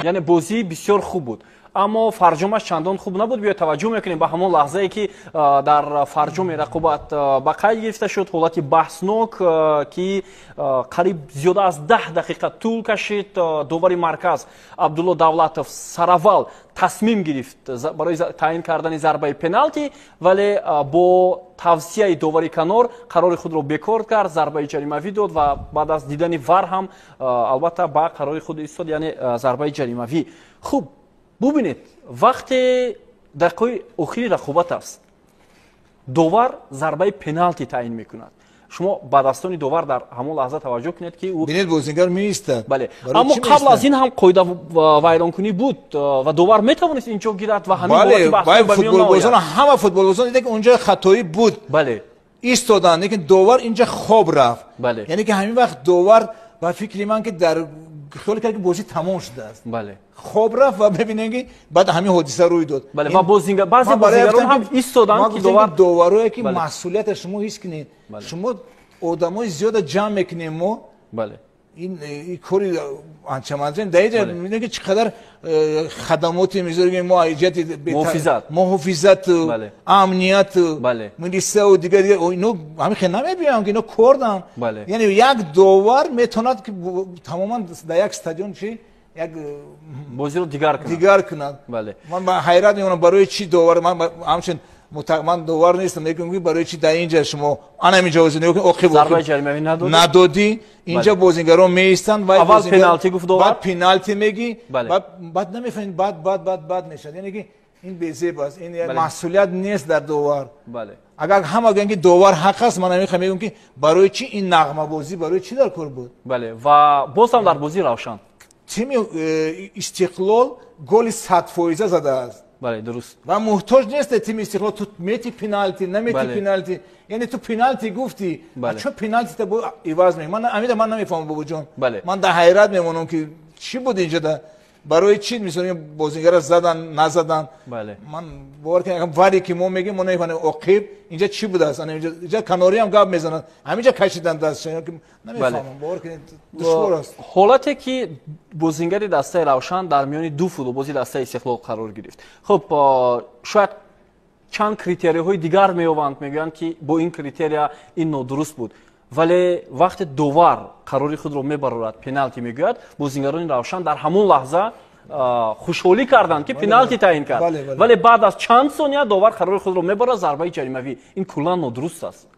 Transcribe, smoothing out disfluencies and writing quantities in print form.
یعنی بازی بسیار خوب بود، اما فرجامش چندان خوب نبود. بیا توجه میکنیم به همون لحظه ای که در فرجام رقابت به قید گرفته شد، حالت بحثناک که قریب زیاده از 10 دقیقه طول کشید. داور مرکز عبدالله دولتов سراول تصمیم گرفت برای تعیین کردن ضربه پنالتی، ولی با توصیه داوری کنار قرار خود را بکار کرد، ضربه جریمه‌ای داد و بعد از دیدن ور هم البته با قرار خود ایستاد، یعنی ضربه جریمه‌ای. خوب ببینید، وقتی دقیقه آخری رقابت است، داور ضربه پنالتی تعیین میکند. شما به دستان داور در همون لحظه توجه کنید که او ببینید بازیگر میایستد. بله، اما قبل از این هم قاعده ویرانکنی بود و داور میتوانست اینجا گیرد و همین بله، بحث فوتبال بازان همه فوتبال بازان دیدن که اونجا خطایی بود. بله، ایستادن، لیکن داور اینجا خواب رفت. بله، یعنی که همین وقت داور با فکر من که در خیال کرد که بازی تمام شده است. بله، خواب رفت و ببینید که بعد همین حادثه روی داد. بله، و بعضی بازیگران هم ایستادن که داورایی که مسئولیت شما هیچ کنید. شما آدمای زیاد جمع میکنیم ما. بله، این کاری آنچنان دایید میدونید که چقدر خدماتی میذاریم ما، ایجاد محافظت، امنیت، ملیسه و دیگر اینو همین خیلی نمیبینم که اینو کردن. یعنی یک داور میتوند که تماما در یک استادیوم چی یک بازی رو دیگر کند. من حیرت میمونم برای چی داور، من همچنین من داور نیستم، میگم برای چی در اینجا شما انم اجازه نمیدید ضربه جریمه‌ای ندادی. اینجا بازیگران میایستن و اول پنالتی گفت داور، بعد پنالتی میگی، بعد نمیفهمید، بعد میشد. یعنی که این بی‌زیب است، این مسئولیت نیست در داور. بله، اگر هم اگه اینکه داور حق است، من میگم که برای چی این نغمه بازی، برای چی در کار بود. بله، و باز هم در بازی روشن تیم استقلال گل 100% زده است. بله، درست، و محتاج نیست تیم استقلال تو میتی پنالتی نمیتی پنالتی. یعنی تو پنالتی گفتی، چون پنالتی تو عوض میگی. من نمیفهمم بابا جان. من در حیرت میمونم که چی بود اینجا، برای چی میسونیم بازیگر زدن نزدن. بله، من باور کنم ولی که ما میگیم ما نمیفهمیم عقب اینجا چی بوده است. اینجا کناری هم گاب میزنن، همینجا کشیدن دست، نمیفهمم. باور کنید دشوار است. حالتی که بازیگری دسته روشن در میان دو فوتبالبازی دسته استقلال قرار گرفت. خب شاید چند کریتریاهای دیگر میآورند، میگویند که با این کریتریا این نادرست بود، ولی وقتی داور قراری خود را میبرد پنالتی میگوید، بازیگران روشن در همون لحظه خوشحالی کردند که پنالتی تعیین کرد. ولی بعد از چند ثانیه داور قرار خود را میبرد ضربه جریمه‌ای. این کلا نادرست است.